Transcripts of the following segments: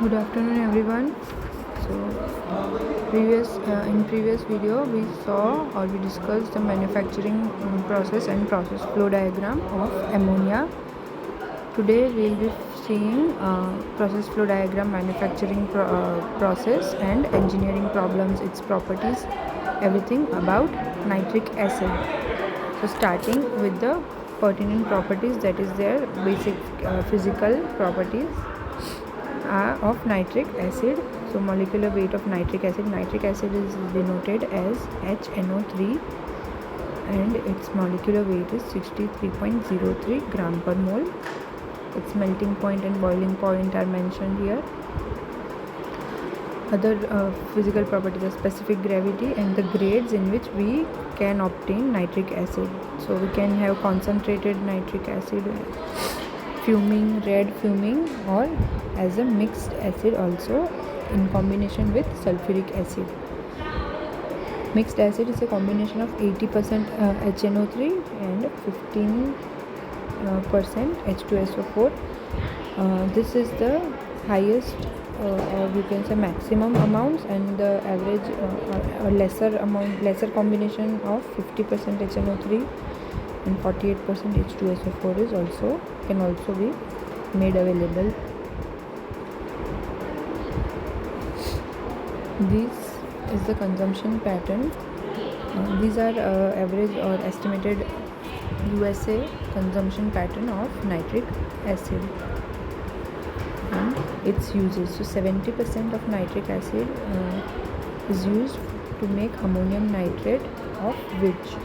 Good afternoon, everyone. So, in previous video, we saw or we discussed the manufacturing process and process flow diagram of ammonia. Today, we will be seeing process flow diagram, manufacturing process and engineering problems, its properties, everything about nitric acid. So, starting with the pertinent properties, that is their basic physical properties of nitric acid. So molecular weight of nitric acid is denoted as HNO3 and its molecular weight is 63.03 gram per mole. Its melting point and boiling point are mentioned here. Other physical properties are specific gravity and the grades in which we can obtain nitric acid. So we can have concentrated nitric acid, fuming, red fuming, or as a mixed acid also in combination with sulfuric acid. Mixed acid is a combination of 80% HNO3 and 15% H2SO4. This is the highest or you can say maximum amounts, and the average or lesser combination of 50% HNO3 and 48% H2SO4 can also be made available. This is the consumption pattern. These are average or estimated USA consumption pattern of nitric acid and its uses. So 70% of nitric acid is used to make ammonium nitrate, of which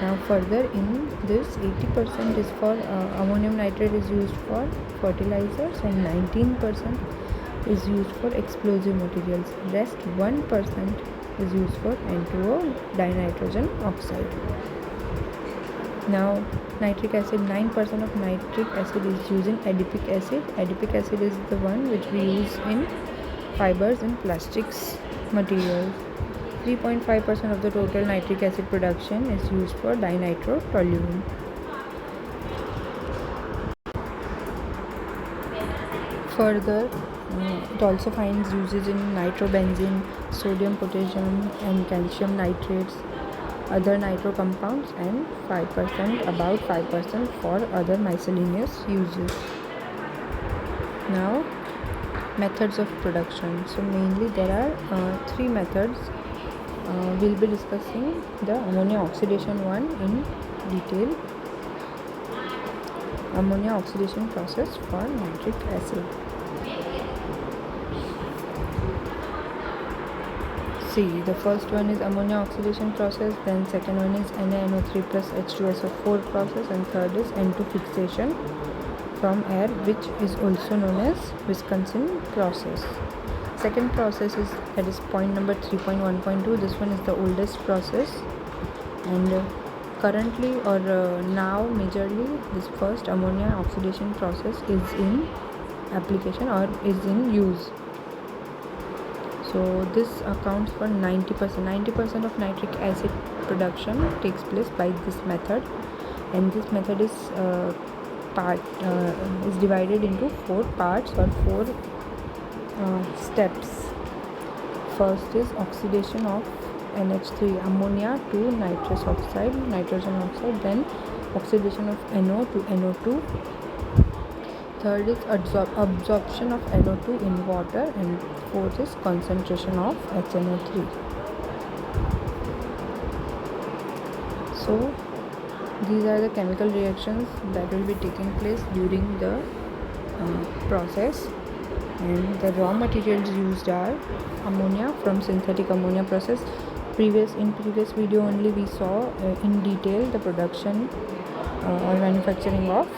now further in this 80% is for ammonium nitrate is used for fertilizers and 19% is used for explosive materials. Rest 1% is used for N2O dinitrogen oxide. Now nitric acid, 9% of nitric acid is used in adipic acid. Adipic acid is the one which we use in fibers and plastics materials. 3.5% of the total nitric acid production is used for dinitrotoluene. Further, it also finds uses in nitrobenzene, sodium, potassium and calcium nitrates, other nitro compounds, and 5%, about 5% for other miscellaneous uses. Now, methods of production. So mainly there are three methods. We'll be discussing the ammonia oxidation one in detail. Ammonia oxidation process for nitric acid. See, the first one is ammonia oxidation process, then second one is NaNO3 plus H2SO4 process, and third is N2 fixation from air, which is also known as Wisconsin process. Second process is, that is point number 3.1.2. This one is the oldest process, and currently or now majorly this first ammonia oxidation process is in application or is in use. So this accounts for 90% of nitric acid production takes place by this method, and this method is divided into 4 parts or 4 steps. First is oxidation of NH3 ammonia to nitrous oxide, nitrogen oxide, then oxidation of NO to NO2. Third is absorption of NO2 in water, and fourth is concentration of HNO3. So these are the chemical reactions that will be taking place during the process, and the raw materials used are ammonia from synthetic ammonia process. In previous video only we saw in detail the production or manufacturing of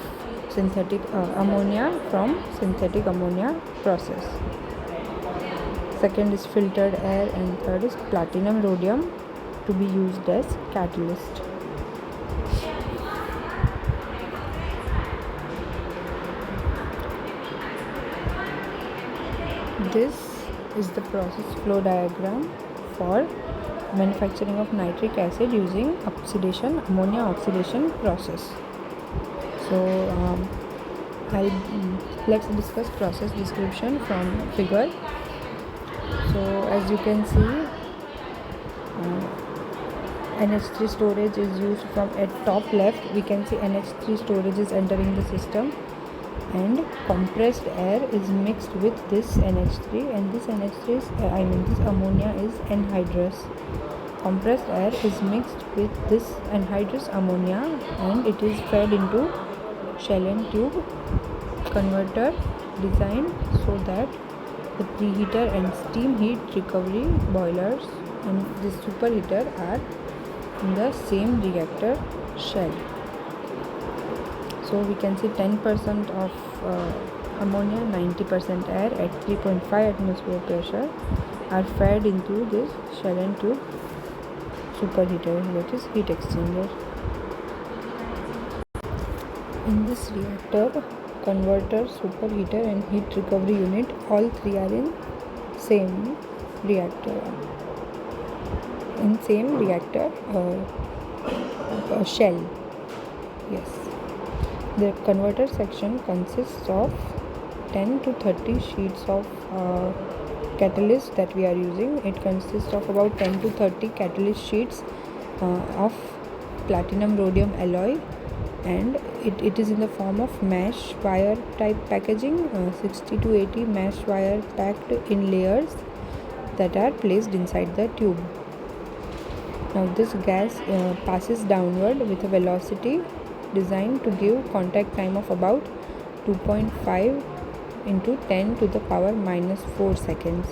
synthetic ammonia from synthetic ammonia process. Second is filtered air, and third is platinum rhodium to be used as catalyst. This is the process flow diagram for manufacturing of nitric acid using ammonia oxidation process. So Let's discuss process description from figure. So as you can see, NH3 storage is used. From at top left we can see NH3 storage is entering the system, and compressed air is mixed with this NH3, and this NH3 is, this ammonia is anhydrous. Compressed air is mixed with this anhydrous ammonia, and it is fed into shell and tube converter designed so that the preheater and steam heat recovery boilers and this superheater are in the same reactor shell. So we can see 10% of ammonia, 90% air at 3.5 atmosphere pressure are fed into this shell and tube superheater, that is heat exchanger. In this reactor, converter, superheater and heat recovery unit, all three are in same reactor, shell. Yes, the converter section consists of 10 to 30 sheets of catalyst that we are using. It consists of about 10 to 30 catalyst sheets of platinum rhodium alloy, and it is in the form of mesh wire type packaging, 60 to 80 mesh wire packed in layers that are placed inside the tube. Now this gas passes downward with a velocity designed to give contact time of about 2.5 into 10 to the power minus 4 seconds.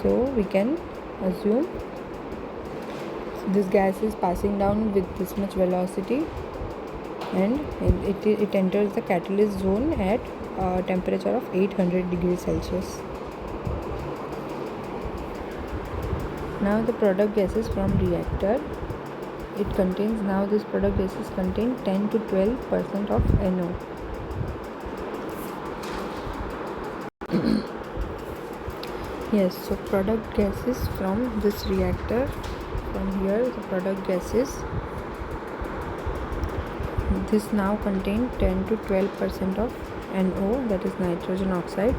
So we can assume this gas is passing down with this much velocity, and it enters the catalyst zone at a temperature of 800 degrees Celsius. Now the product gases from reactor, this product gases contain 10 to 12% of NO. Yes, so product gases from this reactor, from here the product gases, this now contain 10 to 12% of NO, that is nitrogen oxide.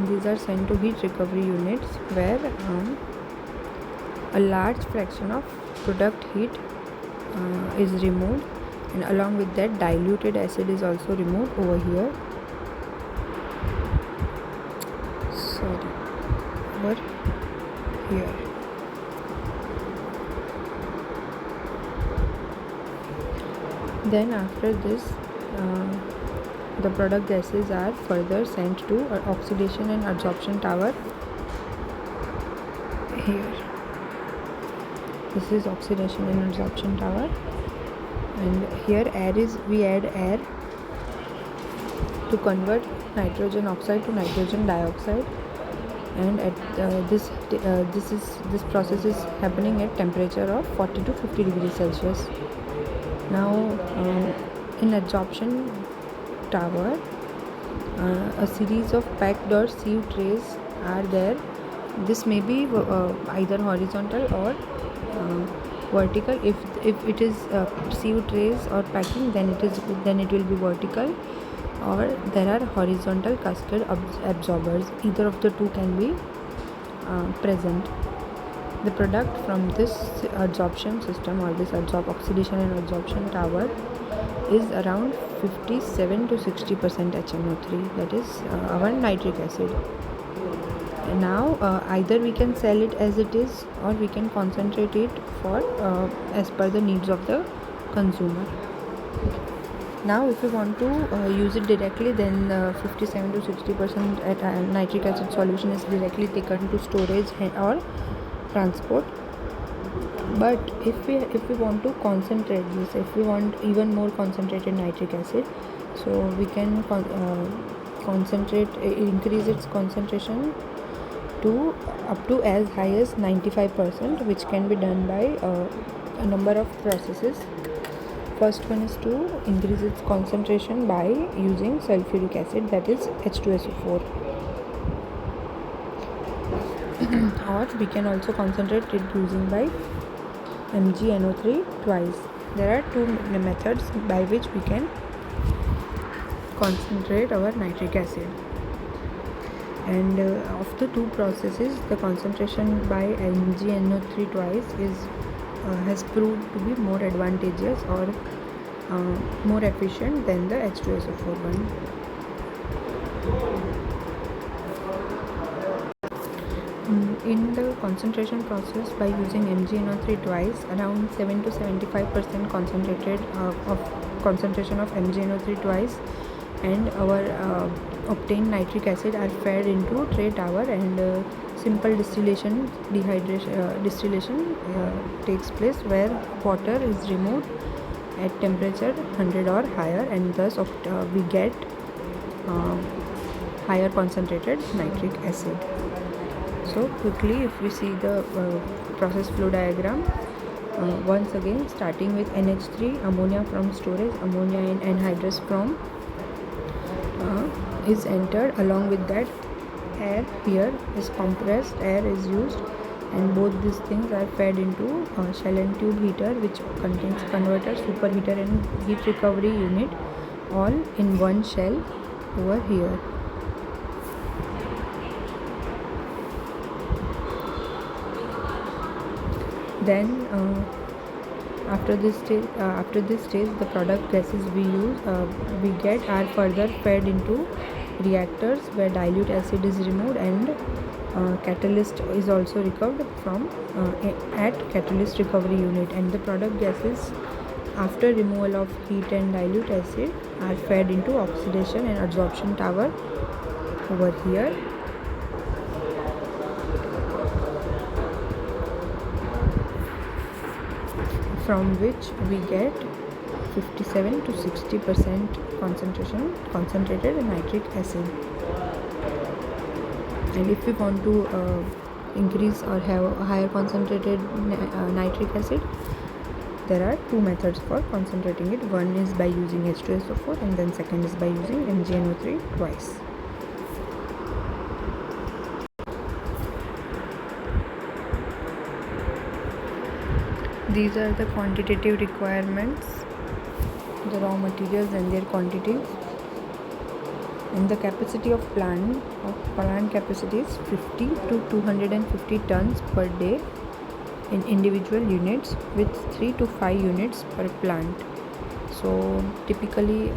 These are sent to heat recovery units where a large fraction of product heat is removed, and along with that diluted acid is also removed over here. Over here. Then after this, the product gases are further sent to oxidation and adsorption tower. Here, this is oxidation and adsorption tower, and here we add air to convert nitrogen oxide to nitrogen dioxide, and at this process is happening at temperature of 40 to 50 degrees Celsius. Now in adsorption tower, a series of packed or sieve trays are there. This may be either horizontal or vertical. If it is sieve trays or packing, then it will be vertical, or there are horizontal cascade absorbers. Either of the two can be present. The product from this adsorption system, or this oxidation and adsorption tower, is around 57 to 60% HNO3, that is our nitric acid. And now either we can sell it as it is, or we can concentrate it for as per the needs of the consumer. Now if you want to use it directly, then 57 to 60% nitric acid solution is directly taken to storage or transport. But if we want to concentrate this, if we want even more concentrated nitric acid, so we can increase its concentration to up to as high as 95%, which can be done by a number of processes. First one is to increase its concentration by using sulfuric acid, that is H2SO4. Or we can also concentrate it using by MgNO3 twice. There are two methods by which we can concentrate our nitric acid. And of the two processes, the concentration by MgNO3 twice has proved to be more advantageous or more efficient than the H2SO4 one. In the concentration process, by using MgNO3 twice, around 7 to 75% concentrated of concentration of MgNO3 twice and our obtained nitric acid are fed into tray tower, and simple distillation takes place, where water is removed at temperature 100 or higher, and thus we get higher concentrated nitric acid. So quickly, if we see the process flow diagram, once again starting with NH3, ammonia from storage, ammonia and anhydrous from is entered. Along with that, air here is compressed, air is used, and both these things are fed into shell and tube heater, which contains converter, superheater and heat recovery unit, all in one shell over here. Then after this stage, the product gases we get are further fed into reactors, where dilute acid is removed, and catalyst is also recovered from at catalyst recovery unit, and the product gases after removal of heat and dilute acid are fed into oxidation and adsorption tower over here. From which we get 57 to 60% concentrated nitric acid. And if we want to increase or have a higher concentrated nitric acid, there are two methods for concentrating it. One is by using H2SO4, and then second is by using MgNO3 twice. These are the quantitative requirements, the raw materials and their quantities. And the capacity of plant capacity is 50 to 250 tons per day in individual units, with 3 to 5 units per plant. So typically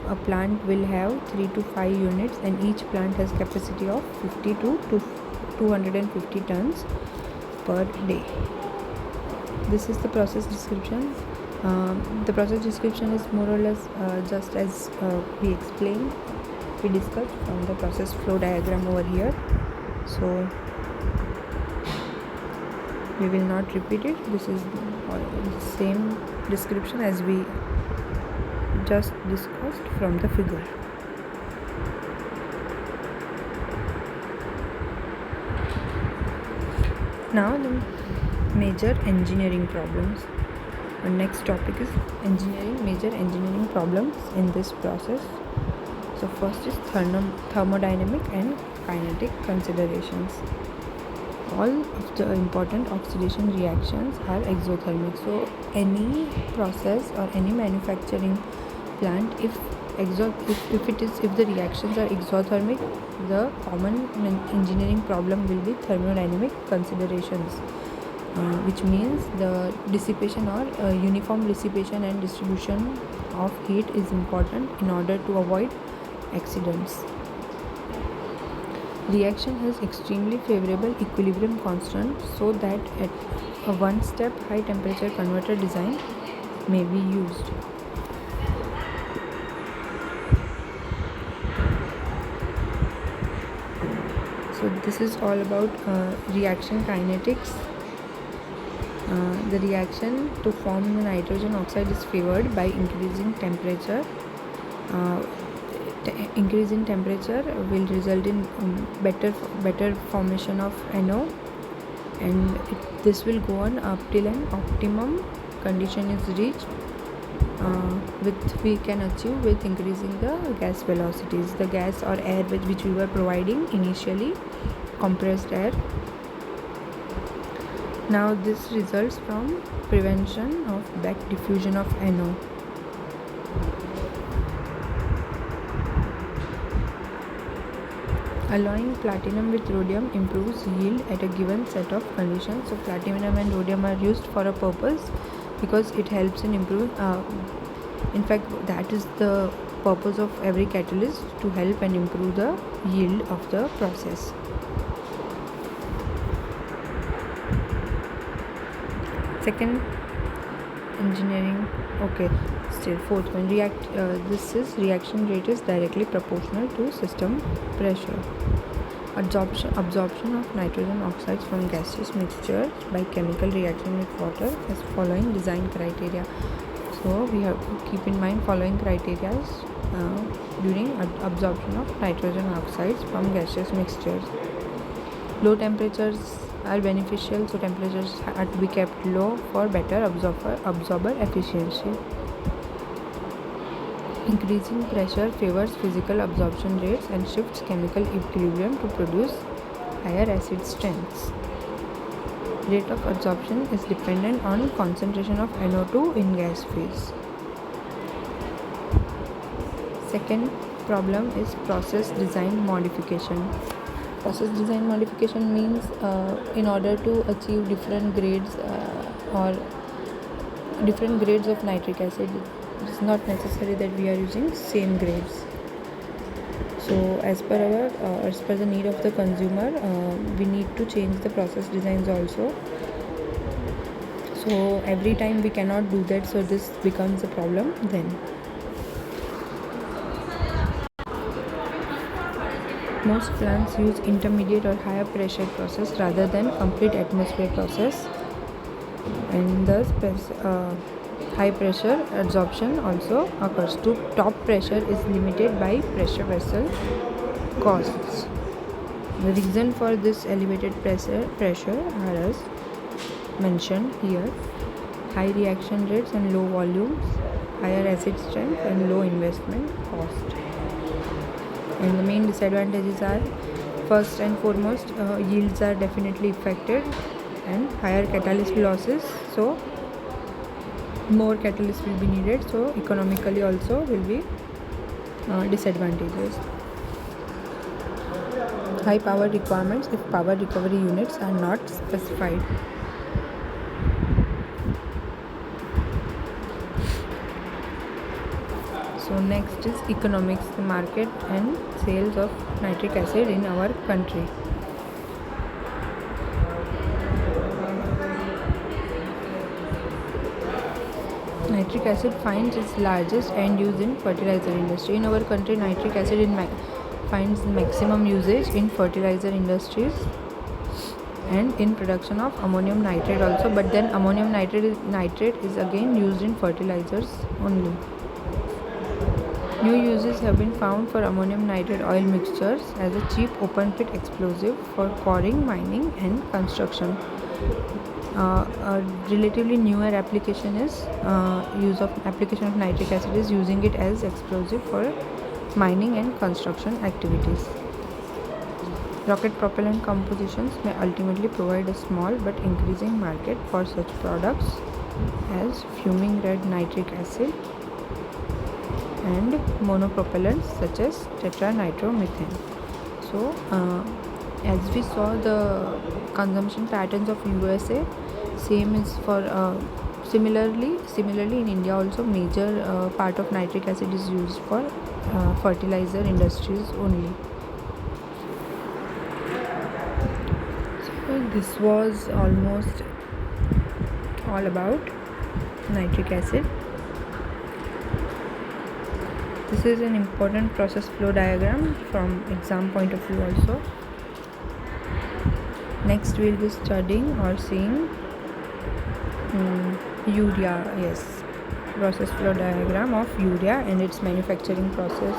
a plant will have 3 to 5 units, and each plant has capacity of 50 to 250 tons per day. This is the process description. The process description is more or less just as we discussed from the process flow diagram over here. So we will not repeat it. This is the same description as we just discussed from the figure. Now the major engineering problems. Our next topic is major engineering problems in this process. So first is thermodynamic and kinetic considerations. All of the important oxidation reactions are exothermic. So any process or any manufacturing plant, if the reactions are exothermic, the common engineering problem will be thermodynamic considerations, which means the dissipation or uniform dissipation and distribution of heat is important in order to avoid accidents. Reaction has extremely favorable equilibrium constant, so that at a one-step high temperature converter design may be used. So this is all about reaction kinetics. The reaction to form the nitrogen oxide is favored by increasing temperature. Increase in temperature will result in better formation of NO, and this will go on up till an optimum condition is reached, we can achieve with increasing the gas velocities. The gas or air which we were providing initially, compressed air. Now this results from prevention of back diffusion of NO. Alloying platinum with rhodium improves yield at a given set of conditions. So platinum and rhodium are used for a purpose because it helps in improving. In fact, that is the purpose of every catalyst, to help and improve the yield of the process. Second, engineering. Okay, still fourth one. This is reaction rate is directly proportional to system pressure. Absorption of nitrogen oxides from gaseous mixtures by chemical reaction with water as following design criteria. So we have to keep in mind following criteria during absorption of nitrogen oxides from gaseous mixtures. Low temperatures are beneficial, so temperatures are to be kept low for better absorber efficiency. Increasing pressure favors physical absorption rates and shifts chemical equilibrium to produce higher acid strengths. Rate of absorption is dependent on concentration of NO2 in gas phase. Second problem is process design modification. Process design modification means in order to achieve different grades or different grades of nitric acid, it is not necessary that we are using same grades. So as per the need of the consumer, we need to change the process designs also. So every time we cannot do that, so this becomes a problem then. Most plants use intermediate or higher pressure process rather than complete atmosphere process, and thus high pressure adsorption also occurs. Top pressure is limited by pressure vessel costs. The reason for this elevated pressure are as mentioned here: high reaction rates and low volumes, higher acid strength and low investment cost. And the main disadvantages are, first and foremost, yields are definitely affected, and higher catalyst losses, so more catalyst will be needed, so economically also will be disadvantages. High power requirements if power recovery units are not specified. So next is economics, the market and sales of nitric acid in our country. Nitric acid finds its largest end use in fertilizer industry. In our country, nitric acid finds maximum usage in fertilizer industries and in production of ammonium nitrate also, but then ammonium nitrate is again used in fertilizers only. New uses have been found for ammonium nitrate oil mixtures as a cheap open pit explosive for quarrying, mining and construction. A relatively newer application is application of nitric acid is using it as explosive for mining and construction activities. Rocket propellant compositions may ultimately provide a small but increasing market for such products as fuming red nitric acid and monopropellants such as tetranitromethane. So as we saw the consumption patterns of USA, same is for similarly in India also, major part of nitric acid is used for fertilizer industries only. So this was almost all about nitric acid. This is an important process flow diagram from exam point of view also. Next we will be studying or seeing urea, process flow diagram of urea and its manufacturing process.